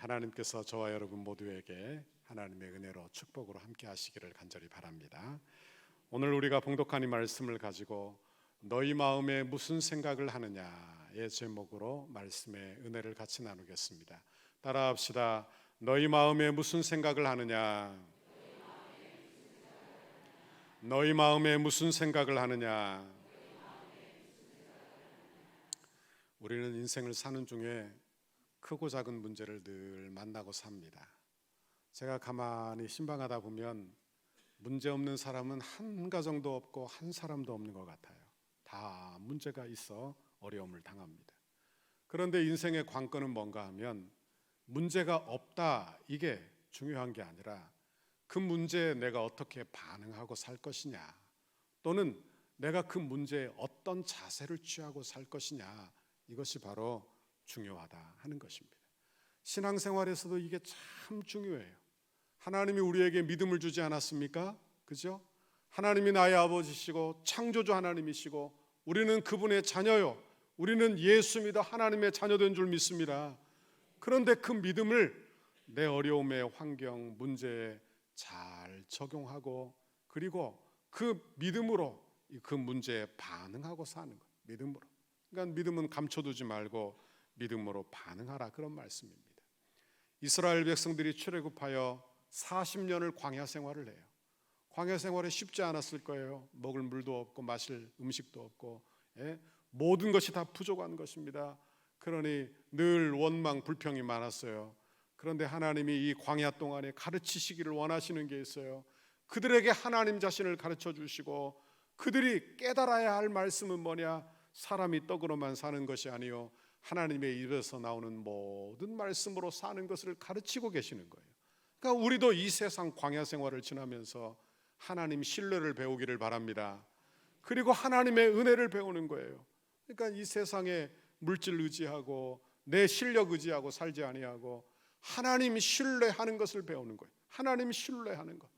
하나님께서 저와 여러분 모두에게 하나님의 은혜로 축복으로 함께 하시기를 간절히 바랍니다. 오늘 우리가 봉독한 이 말씀을 가지고 너희 마음에 무슨 생각을 하느냐의 제목으로 말씀의 은혜를 같이 나누겠습니다. 따라합시다. 너희 마음에 무슨 생각을 하느냐? 너희 마음에 무슨 생각을 하느냐? 우리는 인생을 사는 중에 크고 작은 문제를 늘 만나고 삽니다. 제가 가만히 신방하다 보면 문제 없는 사람은 한 가정도 없고 한 사람도 없는 것 같아요. 다 문제가 있어 어려움을 당합니다. 그런데 인생의 관건은 뭔가 하면 문제가 없다, 이게 중요한 게 아니라 그 문제에 내가 어떻게 반응하고 살 것이냐, 또는 내가 그 문제에 어떤 자세를 취하고 살 것이냐, 이것이 바로 중요하다 하는 것입니다. 신앙생활에서도 이게 참 중요해요. 하나님이 우리에게 믿음을 주지 않았습니까? 그죠? 하나님이 나의 아버지시고 창조주 하나님이시고 우리는 그분의 자녀요, 우리는 예수 믿어 하나님의 자녀된 줄 믿습니다. 그런데 그 믿음을 내 어려움의 환경, 문제에 잘 적용하고, 그리고 그 믿음으로 그 문제에 반응하고 사는 거예요. 믿음으로. 그러니까 믿음은 감춰두지 말고 믿음으로 반응하라, 그런 말씀입니다. 이스라엘 백성들이 출애굽하여 40년을 광야 생활을 해요. 광야 생활이 쉽지 않았을 거예요. 먹을 물도 없고 마실 음식도 없고, 모든 것이 다 부족한 것입니다. 그러니 늘 원망 불평이 많았어요. 그런데 하나님이 이 광야 동안에 가르치시기를 원하시는 게 있어요. 그들에게 하나님 자신을 가르쳐 주시고, 그들이 깨달아야 할 말씀은 뭐냐? 사람이 떡으로만 사는 것이 아니요 하나님의 입에서 나오는 모든 말씀으로 사는 것을 가르치고 계시는 거예요. 그러니까 우리도 이 세상 광야 생활을 지나면서 하나님 신뢰를 배우기를 바랍니다. 그리고 하나님의 은혜를 배우는 거예요. 그러니까 이 세상에 물질 의지하고 내 실력 의지하고 살지 아니하고 하나님 신뢰하는 것을 배우는 거예요. 하나님 신뢰하는 것,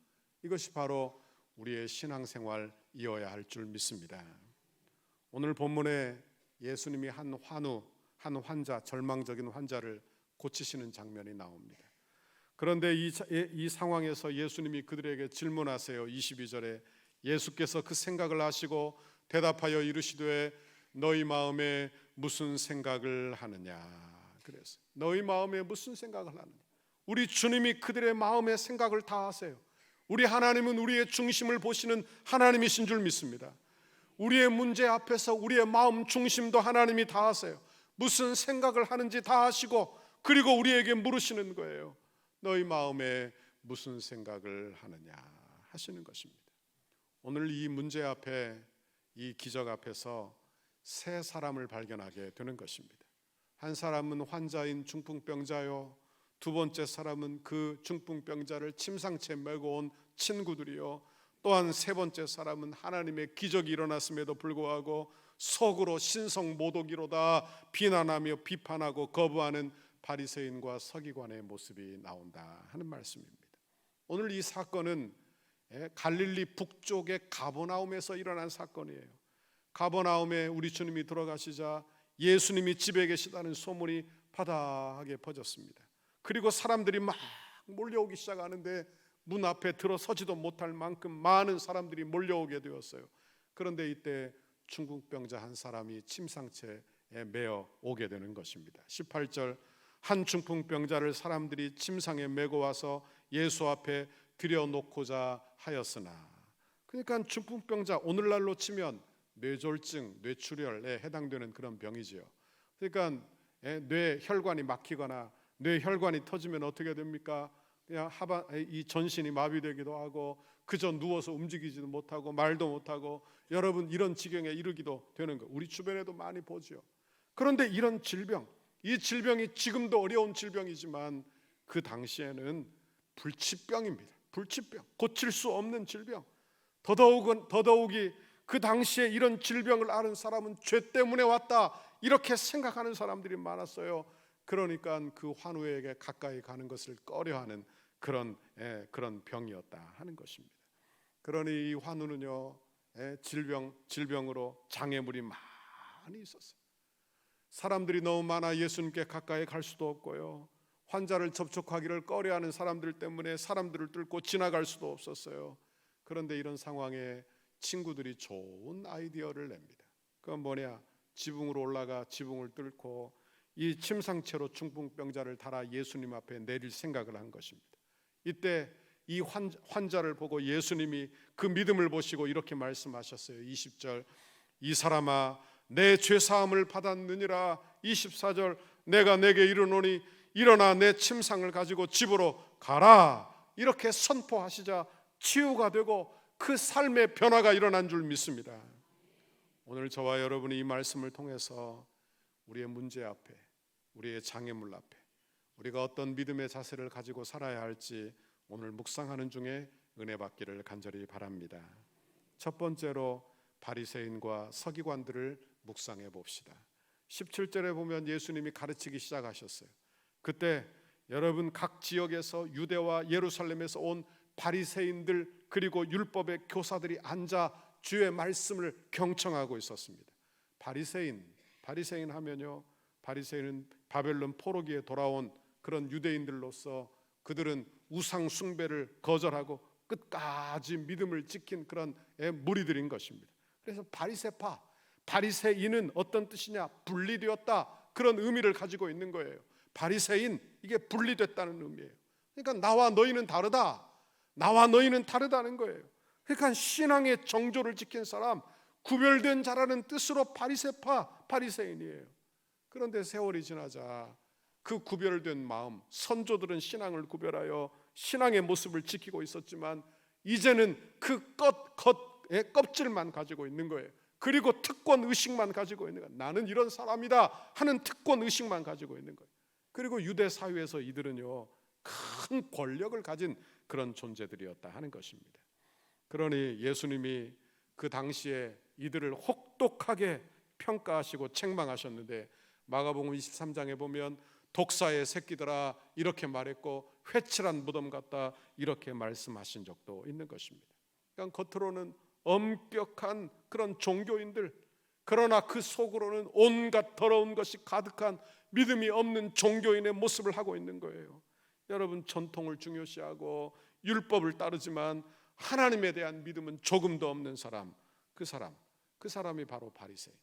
이것이 바로 우리의 신앙생활이어야 할 줄 믿습니다. 오늘 본문에 예수님이 한 환자, 절망적인 환자를 고치시는 장면이 나옵니다. 그런데 이 상황에서 예수님이 그들에게 질문하세요. 22절에 예수께서 그 생각을 하시고 대답하여 이르시되 너희 마음에 무슨 생각을 하느냐. 그래서 너희 마음에 무슨 생각을 하느냐. 우리 주님이 그들의 마음의 생각을 다 아세요. 우리 하나님은 우리의 중심을 보시는 하나님이신 줄 믿습니다. 우리의 문제 앞에서 우리의 마음 중심도 하나님이 다 아세요. 무슨 생각을 하는지 다 아시고, 그리고 우리에게 물으시는 거예요. 너희 마음에 무슨 생각을 하느냐 하시는 것입니다. 오늘 이 문제 앞에, 이 기적 앞에서 세 사람을 발견하게 되는 것입니다. 한 사람은 환자인 중풍병자요, 두 번째 사람은 그 중풍병자를 침상채 메고 온 친구들이요, 또한 세 번째 사람은 하나님의 기적이 일어났음에도 불구하고 속으로 신성모독이로다 비난하며 비판하고 거부하는 바리새인과 서기관의 모습이 나온다 하는 말씀입니다. 오늘 이 사건은 갈릴리 북쪽의 가버나움에서 일어난 사건이에요. 가버나움에 우리 주님이 들어가시자 예수님이 집에 계시다는 소문이 바다하게 퍼졌습니다. 그리고 사람들이 막 몰려오기 시작하는데 문 앞에 들어서지도 못할 만큼 많은 사람들이 몰려오게 되었어요. 그런데 이때 중풍병자 한 사람이 침상채에 메어 오게 되는 것입니다. 18절, 한 중풍병자를 사람들이 침상에 메고 와서 예수 앞에 들여놓고자 하였으나. 그러니까 중풍병자, 오늘날로 치면 뇌졸중, 뇌출혈에 해당되는 그런 병이지요. 그러니까 뇌혈관이 막히거나 뇌혈관이 터지면 어떻게 됩니까? 그냥 이 전신이 마비되기도 하고 그저 누워서 움직이지도 못하고 말도 못하고, 여러분 이런 지경에 이르기도 되는 거 우리 주변에도 많이 보죠. 그런데 이런 질병, 이 질병이 지금도 어려운 질병이지만 그 당시에는 불치병입니다. 불치병, 고칠 수 없는 질병. 더더욱이 그 당시에 이런 질병을 앓은 사람은 죄 때문에 왔다, 이렇게 생각하는 사람들이 많았어요. 그러니까 그 환우에게 가까이 가는 것을 꺼려하는 그런 병이었다 하는 것입니다. 그러니 이 환우는요, 질병으로 장애물이 많이 있었어요. 사람들이 너무 많아 예수님께 가까이 갈 수도 없고요, 환자를 접촉하기를 꺼려하는 사람들 때문에 사람들을 뚫고 지나갈 수도 없었어요. 그런데 이런 상황에 친구들이 좋은 아이디어를 냅니다. 그건 뭐냐? 지붕으로 올라가 지붕을 뚫고 이 침상채로 중풍병자를 달아 예수님 앞에 내릴 생각을 한 것입니다. 이때 이 환자를 보고 예수님이 그 믿음을 보시고 이렇게 말씀하셨어요. 20절, 이 사람아 내 죄사함을 받았느니라. 24절, 내가 내게 이르노니 일어나 내 침상을 가지고 집으로 가라. 이렇게 선포하시자 치유가 되고 그 삶의 변화가 일어난 줄 믿습니다. 오늘 저와 여러분이 이 말씀을 통해서 우리의 문제 앞에, 우리의 장애물 앞에 우리가 어떤 믿음의 자세를 가지고 살아야 할지 오늘 묵상하는 중에 은혜 받기를 간절히 바랍니다. 첫 번째로 바리새인과 서기관들을 묵상해 봅시다. 17절에 보면 예수님이 가르치기 시작하셨어요. 그때 여러분 각 지역에서 유대와 예루살렘에서 온 바리새인들 그리고 율법의 교사들이 앉아 주의 말씀을 경청하고 있었습니다. 바리새인 하면요, 바리새인은 바벨론 포로기에 돌아온 그런 유대인들로서 그들은 우상 숭배를 거절하고 끝까지 믿음을 지킨 그런 무리들인 것입니다. 그래서 바리새인은 어떤 뜻이냐? 분리되었다, 그런 의미를 가지고 있는 거예요. 바리새인, 이게 분리됐다는 의미예요. 그러니까 나와 너희는 다르다, 나와 너희는 다르다는 거예요. 그러니까 신앙의 정조를 지킨 사람, 구별된 자라는 뜻으로 바리새인이에요. 그런데 세월이 지나자 그 구별된 마음, 선조들은 신앙을 구별하여 신앙의 모습을 지키고 있었지만 이제는 그 겉의 껍질만 가지고 있는 거예요. 그리고 특권 의식만 가지고 있는 거예요. 나는 이런 사람이다 하는 특권 의식만 가지고 있는 거예요. 그리고 유대 사회에서 이들은요, 큰 권력을 가진 그런 존재들이었다 하는 것입니다. 그러니 예수님이 그 당시에 이들을 혹독하게 평가하시고 책망하셨는데 마가복음 23장에 보면 독사의 새끼들아 이렇게 말했고 회칠한 무덤 같다 이렇게 말씀하신 적도 있는 것입니다. 그러니까 겉으로는 엄격한 그런 종교인들, 그러나 그 속으로는 온갖 더러운 것이 가득한 믿음이 없는 종교인의 모습을 하고 있는 거예요. 여러분, 전통을 중요시하고 율법을 따르지만 하나님에 대한 믿음은 조금도 없는 사람, 그 사람이 바로 바리새인,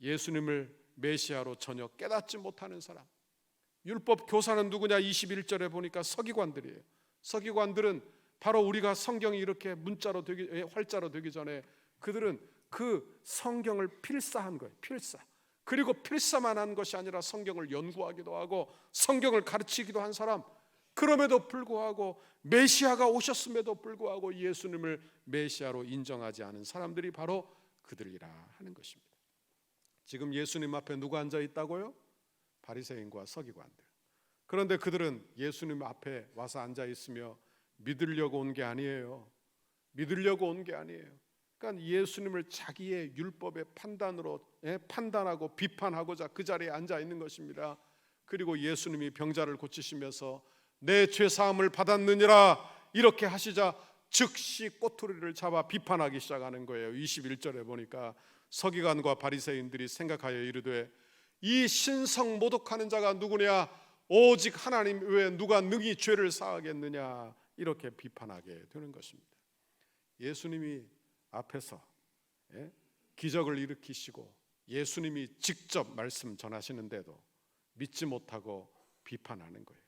예수님을 메시아로 전혀 깨닫지 못하는 사람. 율법 교사는 누구냐? 21절에 보니까 서기관들이에요. 서기관들은 바로 우리가 성경이 이렇게 문자로 활자로 되기 전에 그들은 그 성경을 필사한 거예요. 그리고 필사만 한 것이 아니라 성경을 연구하기도 하고 성경을 가르치기도 한 사람. 그럼에도 불구하고 메시아가 오셨음에도 불구하고 예수님을 메시아로 인정하지 않은 사람들이 바로 그들이라 하는 것입니다. 지금 예수님 앞에 누가 앉아 있다고요? 바리새인과 서기관들. 그런데 그들은 예수님 앞에 와서 앉아 있으며 믿으려고 온 게 아니에요. 그러니까 예수님을 자기의 율법의 판단으로 판단하고 비판하고자 그 자리에 앉아 있는 것입니다. 그리고 예수님이 병자를 고치시면서 내 죄사함을 받았느니라 이렇게 하시자 즉시 꼬투리를 잡아 비판하기 시작하는 거예요. 21절에 보니까 서기관과 바리새인들이 생각하여 이르되 이 신성 모독하는 자가 누구냐? 오직 하나님 외에 누가 능히 죄를 사하겠느냐? 이렇게 비판하게 되는 것입니다. 예수님이 앞에서 기적을 일으키시고 예수님이 직접 말씀 전하시는데도 믿지 못하고 비판하는 거예요.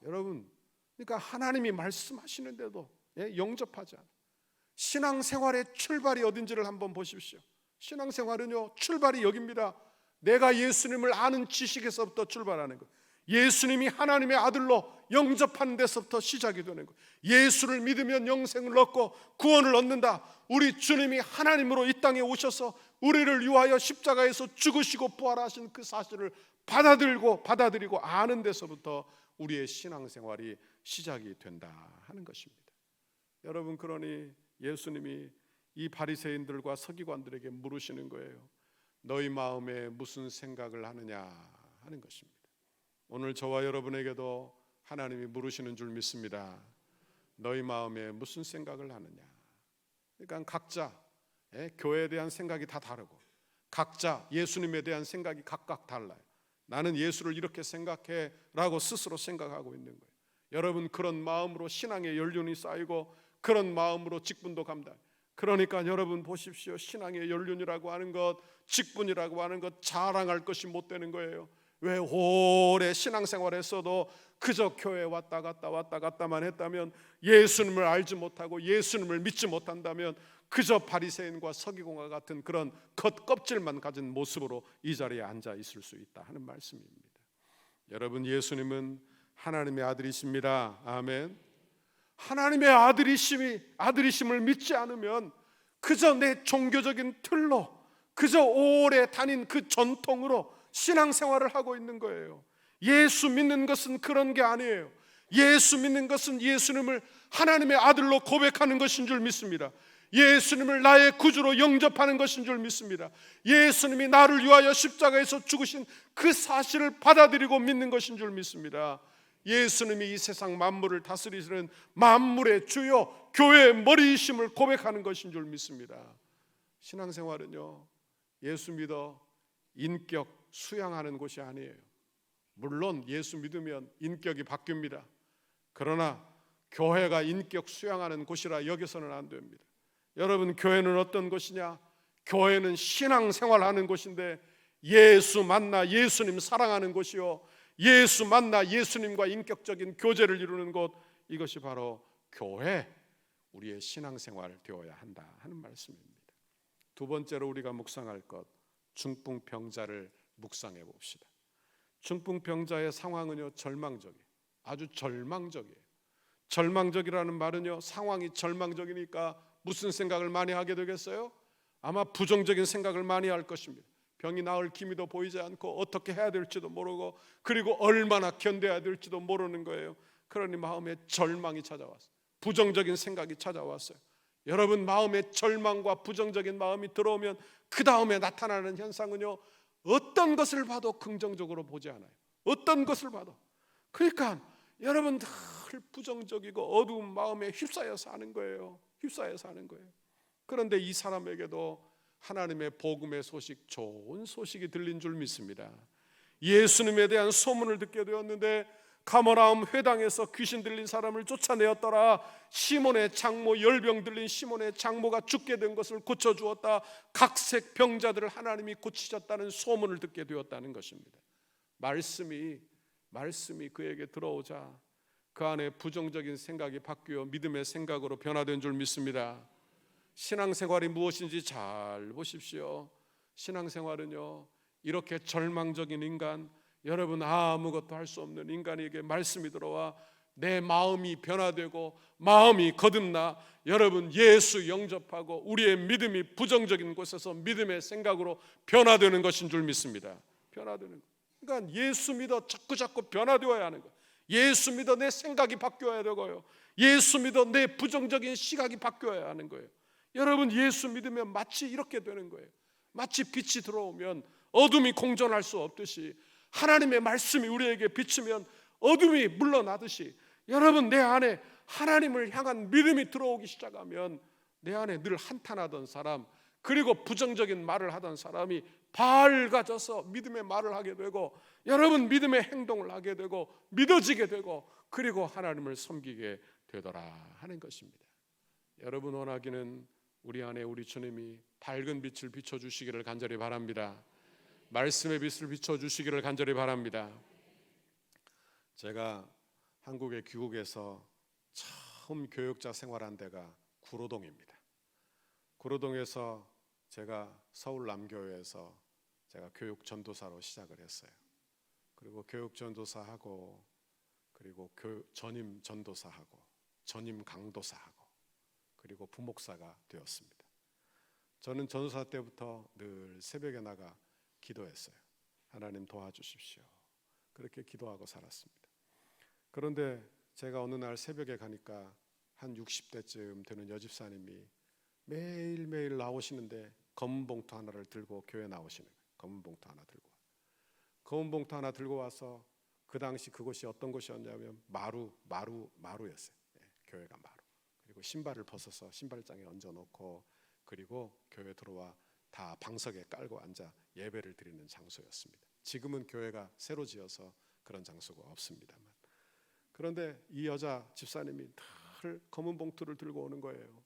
여러분, 그러니까 하나님이 말씀하시는데도 영접하지 않아요. 신앙생활의 출발이 어딘지를 한번 보십시오. 신앙생활은요, 출발이 여기입니다. 내가 예수님을 아는 지식에서부터 출발하는 거예요. 예수님이 하나님의 아들로 영접하는 데서부터 시작이 되는 거예요. 예수를 믿으면 영생을 얻고 구원을 얻는다. 우리 주님이 하나님으로 이 땅에 오셔서 우리를 위하여 십자가에서 죽으시고 부활하신 그 사실을 받아들이고 아는 데서부터 우리의 신앙생활이 시작이 된다 하는 것입니다. 여러분, 그러니 예수님이 이 바리새인들과 서기관들에게 물으시는 거예요. 너희 마음에 무슨 생각을 하느냐 하는 것입니다. 오늘 저와 여러분에게도 하나님이 물으시는 줄 믿습니다. 너희 마음에 무슨 생각을 하느냐. 그러니까 각자 교회에 대한 생각이 다 다르고 각자 예수님에 대한 생각이 각각 달라요. 나는 예수를 이렇게 생각해 라고 스스로 생각하고 있는 거예요. 여러분, 그런 마음으로 신앙의 연륜이 쌓이고 그런 마음으로 직분도 감당. 그러니까 여러분 보십시오. 신앙의 연륜이라고 하는 것, 직분이라고 하는 것 자랑할 것이 못 되는 거예요. 왜 오래 신앙생활했어도 그저 교회 왔다 갔다만 했다면, 예수님을 알지 못하고 예수님을 믿지 못한다면 그저 바리새인과 서기관과 같은 그런 겉껍질만 가진 모습으로 이 자리에 앉아 있을 수 있다 하는 말씀입니다. 여러분, 예수님은 하나님의 아들이십니다. 아멘. 하나님의 아들이심을 믿지 않으면 그저 내 종교적인 틀로, 그저 오래 다닌 그 전통으로 신앙생활을 하고 있는 거예요. 예수 믿는 것은 그런 게 아니에요. 예수 믿는 것은 예수님을 하나님의 아들로 고백하는 것인 줄 믿습니다. 예수님을 나의 구주로 영접하는 것인 줄 믿습니다. 예수님이 나를 위하여 십자가에서 죽으신 그 사실을 받아들이고 믿는 것인 줄 믿습니다. 예수님이 이 세상 만물을 다스리시는 만물의 주요 교회의 머리이심을 고백하는 것인 줄 믿습니다. 신앙생활은요, 예수 믿어 인격 수양하는 곳이 아니에요. 물론 예수 믿으면 인격이 바뀝니다. 그러나 교회가 인격 수양하는 곳이라 여기서는 안 됩니다. 여러분, 교회는 어떤 곳이냐? 교회는 신앙생활하는 곳인데, 예수 만나 예수님 사랑하는 곳이요, 예수 만나 예수님과 인격적인 교제를 이루는 곳, 이것이 바로 교회, 우리의 신앙생활 되어야 한다 하는 말씀입니다. 두 번째로 우리가 묵상할 것, 중풍병자를 묵상해 봅시다. 중풍병자의 상황은요, 절망적이에요. 아주 절망적이에요. 절망적이라는 말은요, 상황이 절망적이니까 무슨 생각을 많이 하게 되겠어요? 아마 부정적인 생각을 많이 할 것입니다. 병이 나을 기미도 보이지 않고 어떻게 해야 될지도 모르고, 그리고 얼마나 견뎌야 될지도 모르는 거예요. 그러니 마음에 절망이 찾아왔어요. 부정적인 생각이 찾아왔어요. 여러분, 마음에 절망과 부정적인 마음이 들어오면 그 다음에 나타나는 현상은요, 어떤 것을 봐도 긍정적으로 보지 않아요. 어떤 것을 봐도. 그러니까 여러분, 늘 부정적이고 어두운 마음에 휩싸여 사는 거예요. 휩싸여 사는 거예요. 그런데 이 사람에게도 하나님의 복음의 소식, 좋은 소식이 들린 줄 믿습니다. 예수님에 대한 소문을 듣게 되었는데, 가버나움 회당에서 귀신 들린 사람을 쫓아내었더라. 시몬의 장모, 열병 들린 시몬의 장모가 죽게 된 것을 고쳐주었다. 각색 병자들을 하나님이 고치셨다는 소문을 듣게 되었다는 것입니다. 말씀이 그에게 들어오자 그 안에 부정적인 생각이 바뀌어 믿음의 생각으로 변화된 줄 믿습니다. 신앙생활이 무엇인지 잘 보십시오. 신앙생활은요, 이렇게 절망적인 인간, 여러분 아무것도 할 수 없는 인간에게 말씀이 들어와 내 마음이 변화되고 마음이 거듭나 여러분 예수 영접하고 우리의 믿음이 부정적인 곳에서 믿음의 생각으로 변화되는 것인 줄 믿습니다. 변화되는 것. 그러니까 예수 믿어 자꾸 변화되어야 하는 것. 예수 믿어 내 생각이 바뀌어야 되고요, 예수 믿어 내 부정적인 시각이 바뀌어야 하는 거예요. 여러분, 예수 믿으면 마치 이렇게 되는 거예요. 마치 빛이 들어오면 어둠이 공존할 수 없듯이, 하나님의 말씀이 우리에게 비치면 어둠이 물러나듯이, 여러분, 내 안에 하나님을 향한 믿음이 들어오기 시작하면 내 안에 늘 한탄하던 사람, 그리고 부정적인 말을 하던 사람이 밝아져서 믿음의 말을 하게 되고, 여러분 믿음의 행동을 하게 되고 믿어지게 되고, 그리고 하나님을 섬기게 되더라 하는 것입니다. 여러분 원하기는 우리 안에 우리 주님이 밝은 빛을 비춰주시기를 간절히 바랍니다. 말씀의 빛을 비춰주시기를 간절히 바랍니다. 제가 한국에 귀국해서 처음 교육자 생활한 데가 구로동입니다. 구로동에서 제가 서울 남교회에서 제가 교육 전도사로 시작을 했어요. 그리고 교육 전도사하고, 그리고 전임 전도사하고, 전임 강도사하고, 그리고 부목사가 되었습니다. 저는 전도사 때부터 늘 새벽에 나가 기도했어요. 하나님 도와주십시오. 그렇게 기도하고 살았습니다. 그런데 제가 어느 날 새벽에 가니까 한 60대쯤 되는 여집사님이 매일매일 나오시는데 검은 봉투 하나를 들고 교회 나오시는 거예요. 검은 봉투 하나 들고. 검은 봉투 하나 들고 와서, 그 당시 그곳이 어떤 곳이었냐면 마루였어요. 교회가 마루. 그리고 신발을 벗어서 신발장에 얹어놓고, 그리고 교회 들어와 다 방석에 깔고 앉아 예배를 드리는 장소였습니다. 지금은 교회가 새로 지어서 그런 장소가 없습니다만. 그런데 이 여자 집사님이 늘 검은 봉투를 들고 오는 거예요.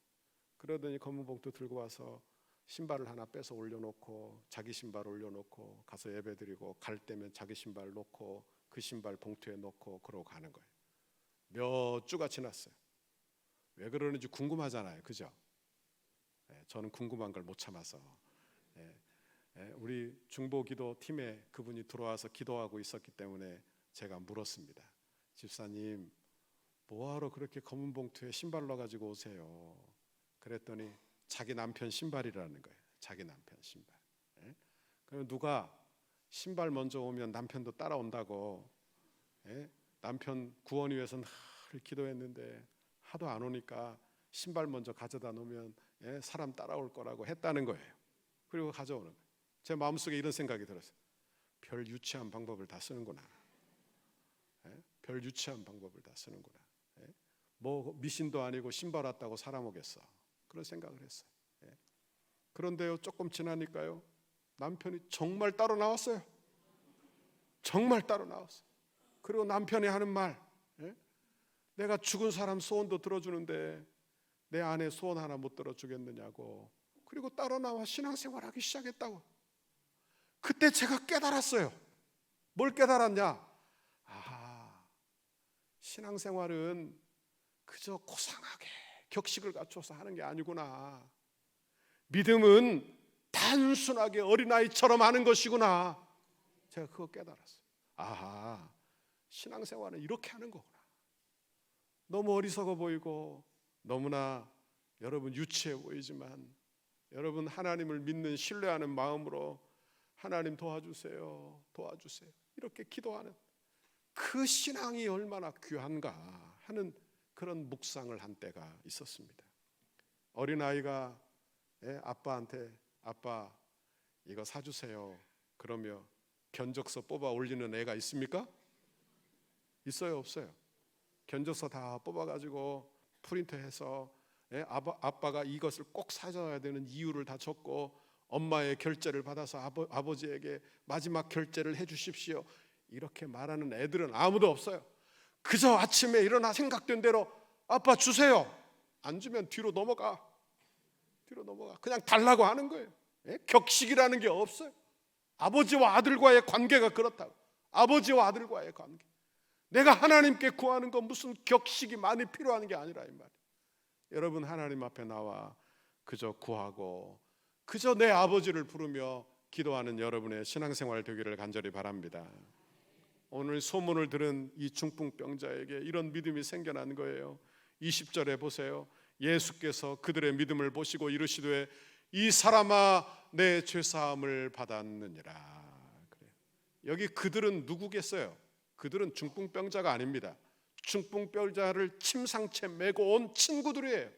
그러더니 검은 봉투 들고 와서 신발을 하나 빼서 올려놓고 자기 신발 올려놓고 가서 예배드리고 갈 때면 자기 신발 놓고 그 신발 봉투에 넣고 그러고 가는 거예요. 몇 주가 지났어요. 왜 그러는지 궁금하잖아요, 그죠? 저는 궁금한 걸 못 참아서 우리 중보기도 팀에 그분이 들어와서 기도하고 있었기 때문에 제가 물었습니다. 집사님, 뭐하러 그렇게 검은 봉투에 신발 넣어가지고 오세요? 그랬더니 자기 남편 신발이라는 거예요. 자기 남편 신발. 그럼 누가 신발 먼저 오면 남편도 따라온다고. 남편 구원 위해서 늘 기도했는데 하도 안 오니까 신발 먼저 가져다 놓으면 사람 따라올 거라고 했다는 거예요. 그리고 가져오는 거예요. 제 마음속에 이런 생각이 들었어요. 별 유치한 방법을 다 쓰는구나. 별 유치한 방법을 다 쓰는구나. 뭐 미신도 아니고 신발 왔다고 사람 오겠어. 그런 생각을 했어요. 그런데요, 조금 지나니까요, 남편이 정말 따로 나왔어요. 정말 따로 나왔어요. 그리고 남편이 하는 말, 내가 죽은 사람 소원도 들어주는데 내 아내 소원 하나 못 들어주겠느냐고. 그리고 따로 나와 신앙생활하기 시작했다고. 그때 제가 깨달았어요. 뭘 깨달았냐? 신앙생활은 그저 고상하게 격식을 갖춰서 하는 게 아니구나. 믿음은 단순하게 어린아이처럼 하는 것이구나. 제가 그거 깨달았어요. 신앙생활은 이렇게 하는 거구나. 너무 어리석어 보이고 너무나 여러분 유치해 보이지만, 여러분 하나님을 믿는 신뢰하는 마음으로 하나님 도와주세요, 도와주세요 이렇게 기도하는 그 신앙이 얼마나 귀한가 하는 그런 묵상을 한 때가 있었습니다. 어린아이가 아빠한테 아빠 이거 사주세요 그러며 견적서 뽑아 올리는 애가 있습니까? 있어요, 없어요? 견적서 다 뽑아가지고 프린트해서 아빠가 이것을 꼭 사줘야 되는 이유를 다 적고 엄마의 결제를 받아서 아버지에게 마지막 결제를 해주십시오 이렇게 말하는 애들은 아무도 없어요. 그저 아침에 일어나 생각된 대로 아빠 주세요. 안 주면 뒤로 넘어가. 그냥 달라고 하는 거예요. 격식이라는 게 없어요. 아버지와 아들과의 관계가 그렇다고. 아버지와 아들과의 관계. 내가 하나님께 구하는 건 무슨 격식이 많이 필요한 게 아니라 이 말이에요. 여러분 하나님 앞에 나와 그저 구하고 그저 내 아버지를 부르며 기도하는 여러분의 신앙생활 되기를 간절히 바랍니다. 오늘 소문을 들은 이 중풍병자에게 이런 믿음이 생겨난 거예요. 20절에 보세요. 예수께서 그들의 믿음을 보시고 이르시되 이 사람아 내 죄사함을 받았느니라. 그래요. 여기 그들은 누구겠어요? 그들은 중풍병자가 아닙니다. 중풍병자를 침상채 메고 온 친구들이에요.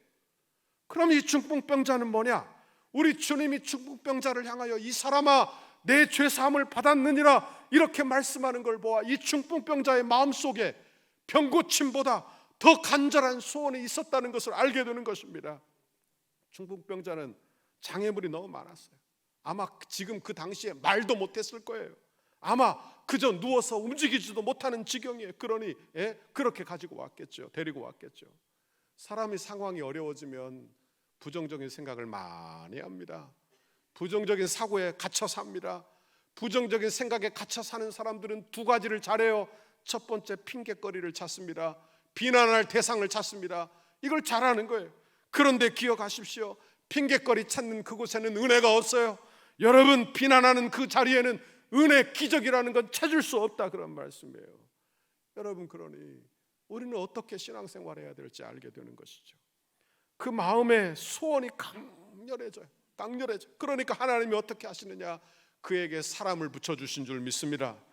그럼 이 중풍병자는 뭐냐? 우리 주님이 중풍병자를 향하여 이 사람아 내 죄사함을 받았느니라 이렇게 말씀하는 걸 보아 이 중풍병자의 마음속에 병고침보다 더 간절한 소원이 있었다는 것을 알게 되는 것입니다. 중풍병자는 장애물이 너무 많았어요. 아마 지금 그 당시에 말도 못했을 거예요. 아마 그저 누워서 움직이지도 못하는 지경이에요. 그러니 그렇게 가지고 왔겠죠. 데리고 왔겠죠. 사람이 상황이 어려워지면 부정적인 생각을 많이 합니다. 부정적인 사고에 갇혀 삽니다. 부정적인 생각에 갇혀 사는 사람들은 두 가지를 잘해요. 첫 번째, 핑계거리를 찾습니다. 비난할 대상을 찾습니다. 이걸 잘하는 거예요. 그런데 기억하십시오. 핑계거리 찾는 그곳에는 은혜가 없어요. 여러분 비난하는 그 자리에는 은혜 기적이라는 건 찾을 수 없다 그런 말씀이에요. 여러분 그러니 우리는 어떻게 신앙생활해야 될지 알게 되는 것이죠. 그 마음의 소원이 강렬해져요. 그러니까 하나님이 어떻게 하시느냐? 그에게 사람을 붙여주신 줄 믿습니다.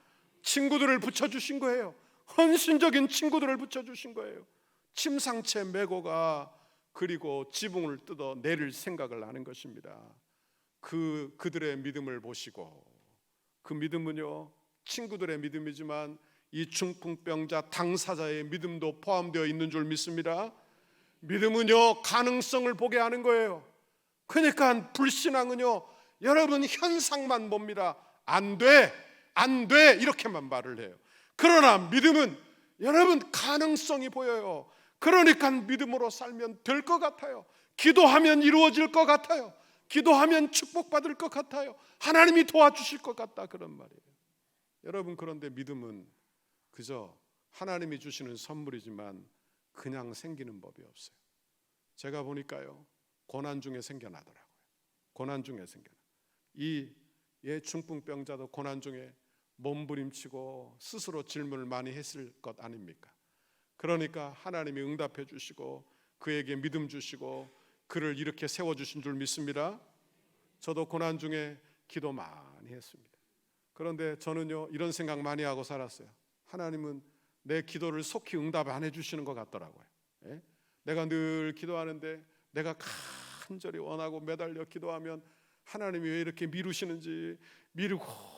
친구들을 붙여주신 거예요. 헌신적인 친구들을 붙여주신 거예요. 침상채 메고가 그리고 지붕을 뜯어 내릴 생각을 하는 것입니다. 그들의 믿음을 보시고, 그 믿음은요 친구들의 믿음이지만 이 중풍병자 당사자의 믿음도 포함되어 있는 줄 믿습니다. 믿음은요 가능성을 보게 하는 거예요. 그러니까 불신앙은요 여러분 현상만 봅니다. 안 돼, 안 돼 이렇게만 말을 해요. 그러나 믿음은 여러분 가능성이 보여요. 그러니까 믿음으로 살면 될 것 같아요. 기도하면 이루어질 것 같아요. 기도하면 축복받을 것 같아요. 하나님이 도와주실 것 같다, 그런 말이에요. 여러분, 그런데 믿음은 그저 하나님이 주시는 선물이지만 그냥 생기는 법이 없어요. 제가 보니까요, 고난 중에 생겨나더라고요. 고난 중에 생겨나. 이 중풍병자도 고난 중에 몸부림치고 스스로 질문을 많이 했을 것 아닙니까? 그러니까 하나님이 응답해 주시고 그에게 믿음 주시고 그를 이렇게 세워주신 줄 믿습니다. 저도 고난 중에 기도 많이 했습니다. 그런데 저는요, 이런 생각 많이 하고 살았어요. 하나님은 내 기도를 속히 응답 안 해주시는 것 같더라고요. 예? 내가 늘 기도하는데 내가 간절히 원하고 매달려 기도하면 하나님이 왜 이렇게 미루시는지, 미루고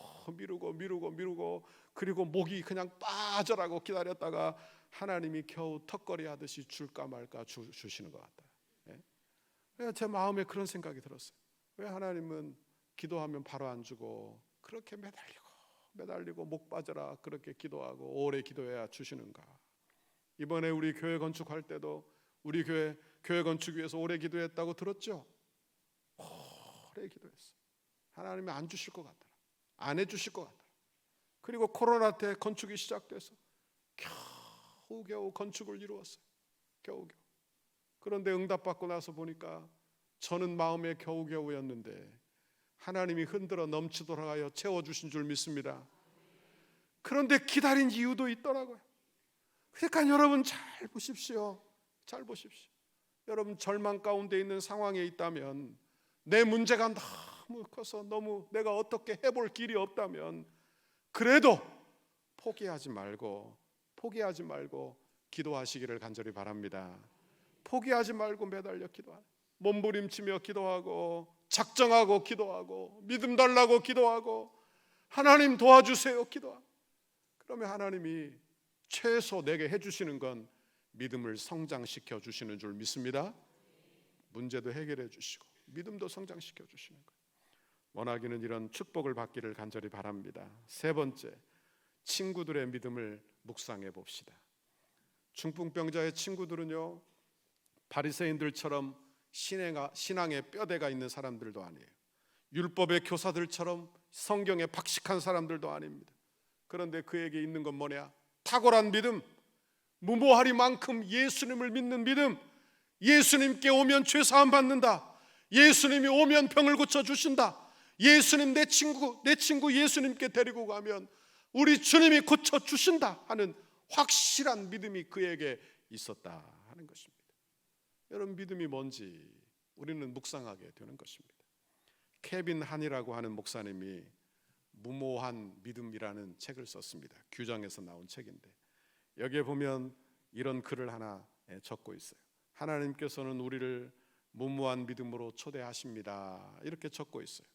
그리고 목이 그냥 빠져라고 기다렸다가 하나님이 겨우 턱걸이 하듯이 줄까 말까 주시는 것 같다. 예? 제 마음에 그런 생각이 들었어요. 왜 하나님은 기도하면 바로 안 주고 그렇게 매달리고 목 빠져라 그렇게 기도하고 오래 기도해야 주시는가? 이번에 우리 교회 건축할 때도 우리 교회 건축 위해서 오래 기도했다고 들었죠? 오래 기도했어. 하나님이 안 주실 것 같더라. 안 해주실 것 같더라. 그리고 코로나 때 건축이 시작돼서 겨우겨우 건축을 이루었어요. 겨우겨우. 그런데 응답받고 나서 보니까 저는 마음에 겨우겨우였는데 하나님이 흔들어 넘치도록 하여 채워주신 줄 믿습니다. 그런데 기다린 이유도 있더라고요. 그러니까 여러분 잘 보십시오. 잘 보십시오. 여러분 절망 가운데 있는 상황에 있다면, 내 문제가 너무 커서 너무 내가 어떻게 해볼 길이 없다면 그래도 포기하지 말고 기도하시기를 간절히 바랍니다. 포기하지 말고 매달려 기도하라. 몸부림치며 기도하고 작정하고 기도하고 믿음 달라고 기도하고 하나님 도와주세요 기도하고, 그러면 하나님이 최소 내게 해주시는 건 믿음을 성장시켜 주시는 줄 믿습니다. 문제도 해결해 주시고 믿음도 성장시켜 주시는 거예요. 원하기는 이런 축복을 받기를 간절히 바랍니다. 세 번째, 친구들의 믿음을 묵상해 봅시다. 중풍병자의 친구들은요, 바리새인들처럼 신앙에 뼈대가 있는 사람들도 아니에요. 율법의 교사들처럼 성경에 박식한 사람들도 아닙니다. 그런데 그에게 있는 건 뭐냐? 탁월한 믿음, 무모하리만큼 예수님을 믿는 믿음. 예수님께 오면 죄 사함 받는다. 예수님이 오면 병을 고쳐 주신다. 예수님 내 친구 예수님께 데리고 가면 우리 주님이 고쳐 주신다 하는 확실한 믿음이 그에게 있었다 하는 것입니다. 여러분, 믿음이 뭔지 우리는 묵상하게 되는 것입니다. 케빈 한이라고 하는 목사님이 무모한 믿음이라는 책을 썼습니다. 규정에서 나온 책인데 여기에 보면 이런 글을 하나 적고 있어요. 하나님께서는 우리를 무모한 믿음으로 초대하십니다. 이렇게 적고 있어요.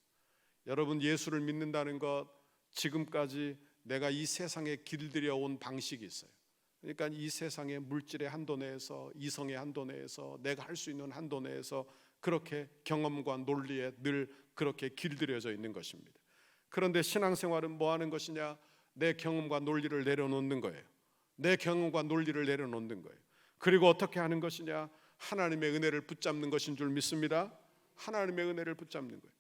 여러분, 예수를 믿는다는 것, 지금까지 내가 이 세상에 길들여 온 방식이 있어요. 그러니까 이 세상의 물질의 한도 내에서, 이성의 한도 내에서, 내가 할 수 있는 한도 내에서 그렇게 경험과 논리에 늘 그렇게 길들여져 있는 것입니다. 그런데 신앙생활은 뭐 하는 것이냐? 내 경험과 논리를 내려놓는 거예요. 내 경험과 논리를 내려놓는 거예요. 그리고 어떻게 하는 것이냐? 하나님의 은혜를 붙잡는 것인 줄 믿습니다. 하나님의 은혜를 붙잡는 거예요.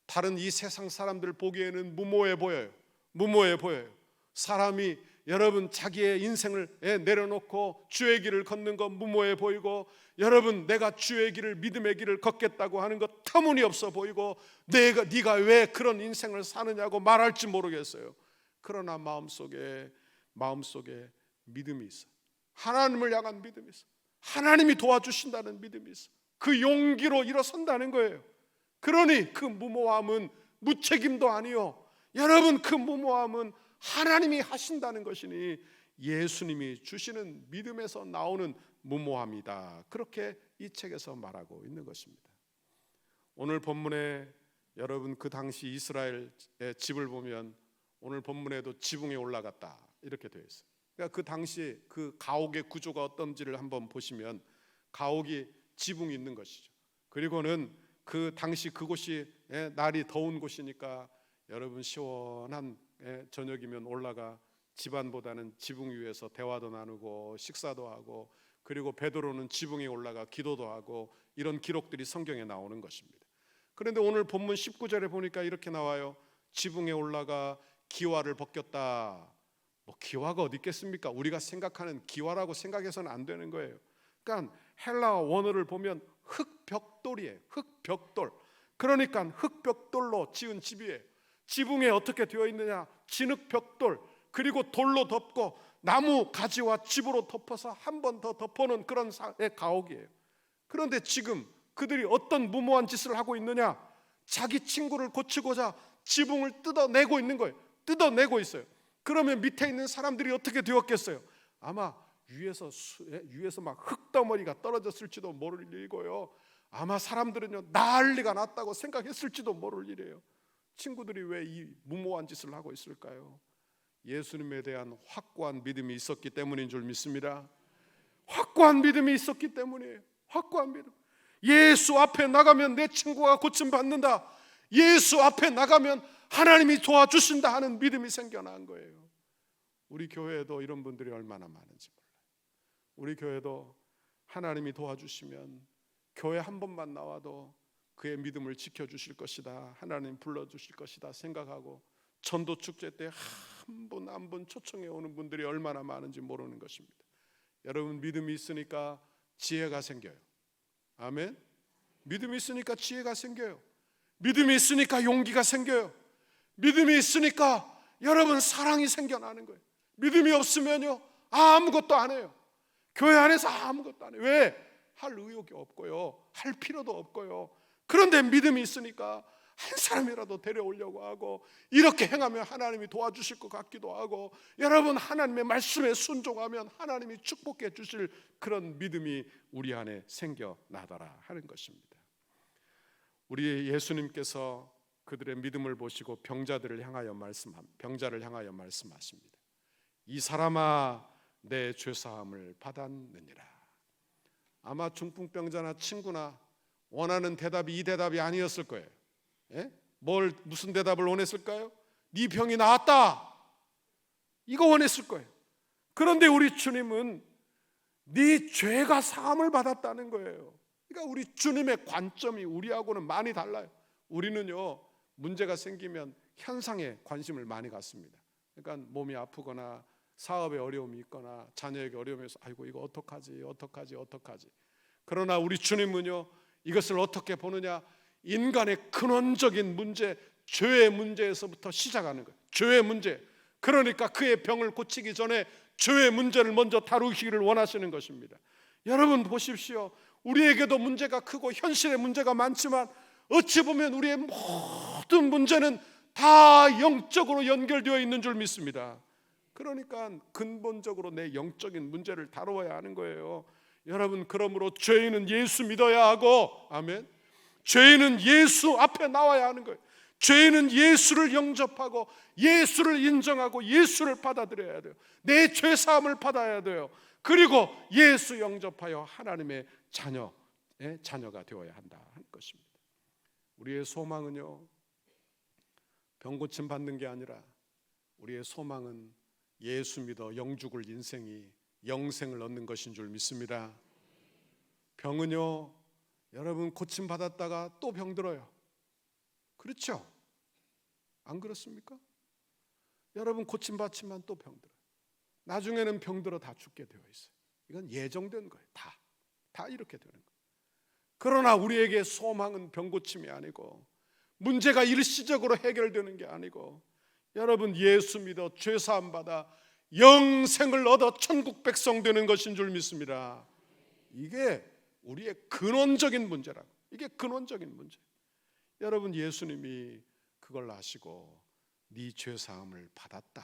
다른 이 세상 사람들 보기에는 무모해 보여요. 무모해 보여요. 사람이 여러분 자기의 인생을 내려놓고 주의 길을 걷는 것 무모해 보이고, 여러분 내가 주의 길을, 믿음의 길을 걷겠다고 하는 것 터무니없어 보이고, 네가 왜 그런 인생을 사느냐고 말할지 모르겠어요. 그러나 마음속에 믿음이 있어. 하나님을 향한 믿음이 있어. 하나님이 도와주신다는 믿음이 있어. 그 용기로 일어선다는 거예요. 그러니 그 무모함은 무책임도 아니요, 여러분 그 무모함은 하나님이 하신다는 것이니 예수님이 주시는 믿음에서 나오는 무모함이다. 그렇게 이 책에서 말하고 있는 것입니다. 오늘 본문에 여러분 그 당시 이스라엘의 집을 보면 오늘 본문에도 지붕에 올라갔다 이렇게 되어 있어요. 그러니까 그 당시 그 가옥의 구조가 어떤지를 한번 보시면 가옥이 지붕이 있는 것이죠. 그리고는 그 당시 그곳이 날이 더운 곳이니까 여러분 시원한 저녁이면 올라가 집안보다는 지붕 위에서 대화도 나누고 식사도 하고, 그리고 베드로는 지붕에 올라가 기도도 하고, 이런 기록들이 성경에 나오는 것입니다. 그런데 오늘 본문 19절에 보니까 이렇게 나와요. 지붕에 올라가 기와를 벗겼다. 뭐 기와가 어디 있겠습니까? 우리가 생각하는 기와라고 생각해서는 안 되는 거예요. 그러니까 헬라어 원어를 보면 흙벽돌이에요. 흙벽돌. 그러니까 흙벽돌로 지은 집이에요. 지붕에 어떻게 되어 있느냐? 진흙벽돌, 그리고 돌로 덮고 나무 가지와 집으로 덮어서 한 번 더 덮어놓은 그런 가옥이에요. 그런데 지금 그들이 어떤 무모한 짓을 하고 있느냐? 자기 친구를 고치고자 지붕을 뜯어내고 있는 거예요. 뜯어내고 있어요. 그러면 밑에 있는 사람들이 어떻게 되었겠어요? 아마 위에서 막 흙덩어리가 떨어졌을지도 모를 일이고요. 아마 사람들은요, 난리가 났다고 생각했을지도 모를 일이에요. 친구들이 왜 이 무모한 짓을 하고 있을까요? 예수님에 대한 확고한 믿음이 있었기 때문인 줄 믿습니다. 확고한 믿음이 있었기 때문이에요. 확고한 믿음. 예수 앞에 나가면 내 친구가 고침받는다, 예수 앞에 나가면 하나님이 도와주신다 하는 믿음이 생겨난 거예요. 우리 교회에도 이런 분들이 얼마나 많은지 몰라요. 우리 교회도 하나님이 도와주시면 교회 한 번만 나와도 그의 믿음을 지켜주실 것이다, 하나님 불러주실 것이다 생각하고 전도 축제 때 한 분 한 분 초청해 오는 분들이 얼마나 많은지 모르는 것입니다. 여러분, 믿음이 있으니까 지혜가 생겨요. 아멘. 믿음이 있으니까 지혜가 생겨요. 믿음이 있으니까 용기가 생겨요. 믿음이 있으니까 여러분 사랑이 생겨나는 거예요. 믿음이 없으면요, 아무것도 안 해요. 교회 안에서 아무것도 안 해요. 왜? 할 의욕이 없고요, 할 필요도 없고요. 그런데 믿음이 있으니까 한 사람이라도 데려오려고 하고, 이렇게 행하면 하나님이 도와주실 것 같기도 하고, 여러분 하나님의 말씀에 순종하면 하나님이 축복해 주실 그런 믿음이 우리 안에 생겨나더라 하는 것입니다. 우리 예수님께서 그들의 믿음을 보시고 병자를 향하여 말씀하십니다. 이 사람아, 내 죄사함을 받았느니라. 아마 중풍병자나 친구나 원하는 대답이 이 대답이 아니었을 거예요. 무슨 대답을 원했을까요? 네 병이 나았다, 이거 원했을 거예요. 그런데 우리 주님은 네 죄가 사함을 받았다는 거예요. 그러니까 우리 주님의 관점이 우리하고는 많이 달라요. 우리는요, 문제가 생기면 현상에 관심을 많이 갖습니다. 그러니까 몸이 아프거나 사업에 어려움이 있거나 자녀에게 어려움이 있어서 아이고 이거 어떡하지. 그러나 우리 주님은요, 이것을 어떻게 보느냐? 인간의 근원적인 문제, 죄의 문제에서부터 시작하는 거예요. 죄의 문제. 그러니까 그의 병을 고치기 전에 죄의 문제를 먼저 다루기를 원하시는 것입니다. 여러분 보십시오. 우리에게도 문제가 크고 현실의 문제가 많지만 어찌 보면 우리의 모든 문제는 다 영적으로 연결되어 있는 줄 믿습니다. 그러니까 근본적으로 내 영적인 문제를 다루어야 하는 거예요. 여러분, 그러므로 죄인은 예수 믿어야 하고, 아멘. 죄인은 예수 앞에 나와야 하는 거예요. 죄인은 예수를 영접하고 예수를 인정하고 예수를 받아들여야 돼요. 내 죄사함을 받아야 돼요. 그리고 예수 영접하여 하나님의 자녀가 되어야 한다 하는 것입니다. 우리의 소망은요, 병 고침 받는 게 아니라 우리의 소망은 예수 믿어 영죽을 인생이 영생을 얻는 것인 줄 믿습니다. 병은요, 여러분 고침 받았다가 또 병들어요. 그렇죠? 안 그렇습니까? 여러분 고침 받지만 또 병들어요. 나중에는 병들어 다 죽게 되어 있어요. 이건 예정된 거예요. 다 이렇게 되는 거예요. 그러나 우리에게 소망은 병 고침이 아니고, 문제가 일시적으로 해결되는 게 아니고, 여러분 예수 믿어 죄사함 받아 영생을 얻어 천국 백성 되는 것인 줄 믿습니다. 이게 우리의 근원적인 문제라고. 이게 근원적인 문제. 여러분, 예수님이 그걸 아시고 네 죄사함을 받았다,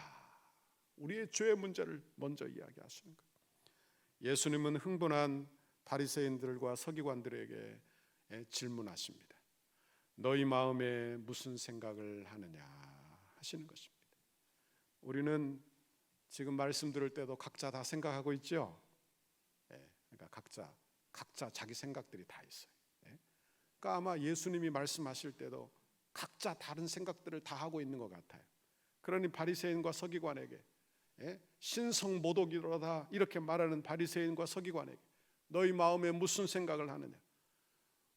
우리의 죄의 문제를 먼저 이야기하시는 거예요. 예수님은 흥분한 바리새인들과 서기관들에게 질문하십니다. 너희 마음에 무슨 생각을 하느냐 하시는 것입니다. 우리는 지금 말씀 들을 때도 각자 다 생각하고 있죠. 그러니까 각자 자기 생각들이 다 있어요. 그러니까 아마 예수님이 말씀하실 때도 각자 다른 생각들을 다 하고 있는 것 같아요. 그러니 바리새인과 서기관에게, 신성모독이로다 이렇게 말하는 바리새인과 서기관에게 너희 마음에 무슨 생각을 하느냐,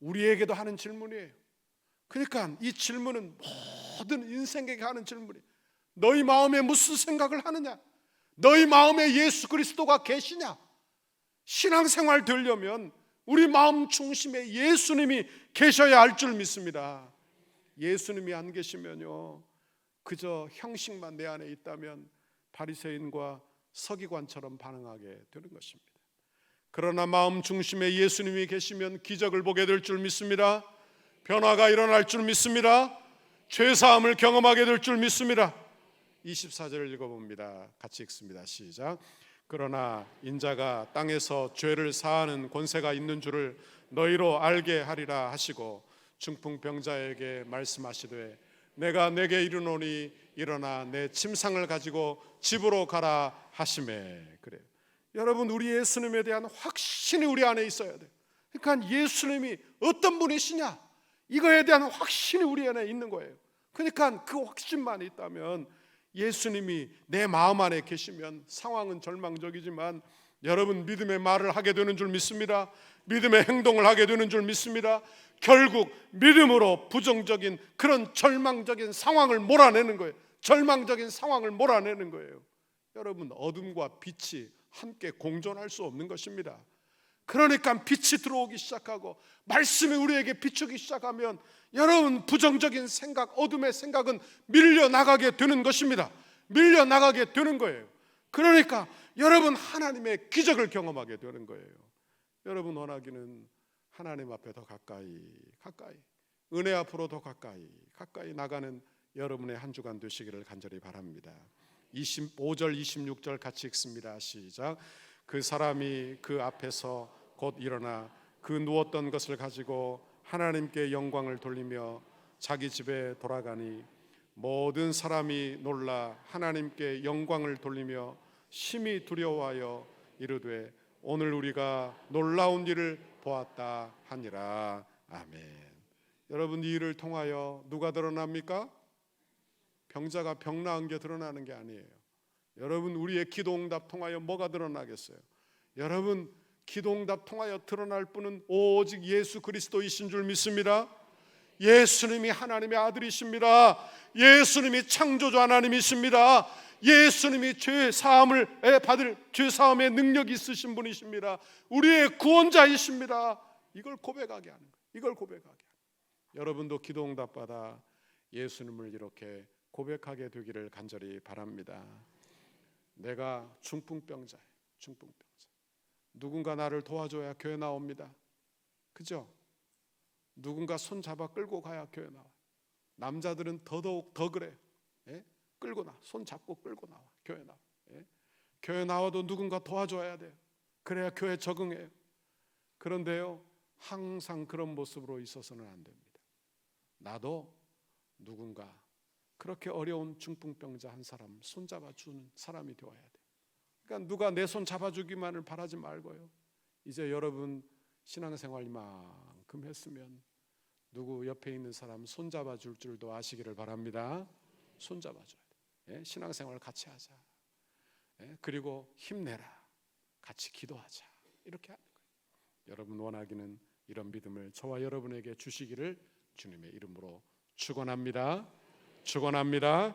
우리에게도 하는 질문이에요. 그러니까 이 질문은 모든 인생에게 하는 질문이에요. 너희 마음에 무슨 생각을 하느냐, 너희 마음에 예수 그리스도가 계시냐. 신앙생활 되려면 우리 마음 중심에 예수님이 계셔야 할 줄 믿습니다. 예수님이 안 계시면요, 그저 형식만 내 안에 있다면 바리새인과 서기관처럼 반응하게 되는 것입니다. 그러나 마음 중심에 예수님이 계시면 기적을 보게 될 줄 믿습니다. 변화가 일어날 줄 믿습니다. 죄사함을 경험하게 될 줄 믿습니다. 24절을 읽어봅니다. 같이 읽습니다. 시작. 그러나 인자가 땅에서 죄를 사하는 권세가 있는 줄을 너희로 알게 하리라 하시고 중풍병자에게 말씀하시되 내가 내게 이르노니 일어나 내 침상을 가지고 집으로 가라 하시매. 그래요. 여러분, 우리 예수님에 대한 확신이 우리 안에 있어야 돼요. 그러니까 예수님이 어떤 분이시냐, 이거에 대한 확신이 우리 안에 있는 거예요. 그러니까 그 확신만 있다면, 예수님이 내 마음 안에 계시면 상황은 절망적이지만 여러분, 믿음의 말을 하게 되는 줄 믿습니다. 믿음의 행동을 하게 되는 줄 믿습니다. 결국 믿음으로 부정적인 그런 절망적인 상황을 몰아내는 거예요. 절망적인 상황을 몰아내는 거예요. 여러분, 어둠과 빛이 함께 공존할 수 없는 것입니다. 그러니까 빛이 들어오기 시작하고 말씀이 우리에게 비추기 시작하면 여러분, 부정적인 생각, 어둠의 생각은 밀려나가게 되는 것입니다. 밀려나가게 되는 거예요. 그러니까 여러분, 하나님의 기적을 경험하게 되는 거예요. 여러분 원하기는 하나님 앞에 더 가까이 은혜 앞으로 더 가까이 나가는 여러분의 한 주간 되시기를 간절히 바랍니다. 25절 26절 같이 읽습니다. 시작. 그 사람이 그 앞에서 곧 일어나 그 누웠던 것을 가지고 하나님께 영광을 돌리며 자기 집에 돌아가니 모든 사람이 놀라 하나님께 영광을 돌리며 심히 두려워하여 이르되 오늘 우리가 놀라운 일을 보았다 하니라. 아멘. 여러분, 이 일을 통하여 누가 드러납니까? 병자가 병 나은 게 드러나는 게 아니에요. 여러분, 우리의 기도응답 통하여 뭐가 드러나겠어요? 여러분, 기도응답 통하여 드러날 분은 오직 예수 그리스도이신 줄 믿습니다. 예수님이 하나님의 아들이십니다. 예수님이 창조주 하나님이십니다. 예수님이 죄사함을 받을 죄사함의 능력이 있으신 분이십니다. 우리의 구원자이십니다. 이걸 고백하게 하는 거예요. 이걸 고백하게 하는 거예요. 여러분도 기도응답 받아 예수님을 이렇게 고백하게 되기를 간절히 바랍니다. 내가 중풍병자예요. 중풍병자. 누군가 나를 도와줘야 교회 나옵니다. 그죠? 누군가 손 잡아 끌고 가야 교회 나와요. 남자들은 더더욱 더 그래요. 끌고 나, 손 잡고 끌고 나와 교회 나와. 교회 나와도 누군가 도와줘야 돼요. 그래야 교회 적응해요. 그런데요, 항상 그런 모습으로 있어서는 안 됩니다. 나도 누군가 그렇게 어려운 중풍병자 한 사람 손잡아주는 사람이 되어야 돼요. 그러니까 누가 내 손 잡아주기만을 바라지 말고요, 이제 여러분 신앙생활 이만큼 했으면 누구 옆에 있는 사람 손잡아줄 줄도 아시기를 바랍니다. 손잡아줘야 돼. 신앙생활 같이 하자. 그리고 힘내라. 같이 기도하자. 이렇게 하는 거예요. 여러분 원하기는 이런 믿음을 저와 여러분에게 주시기를 주님의 이름으로 축원합니다. 축원합니다.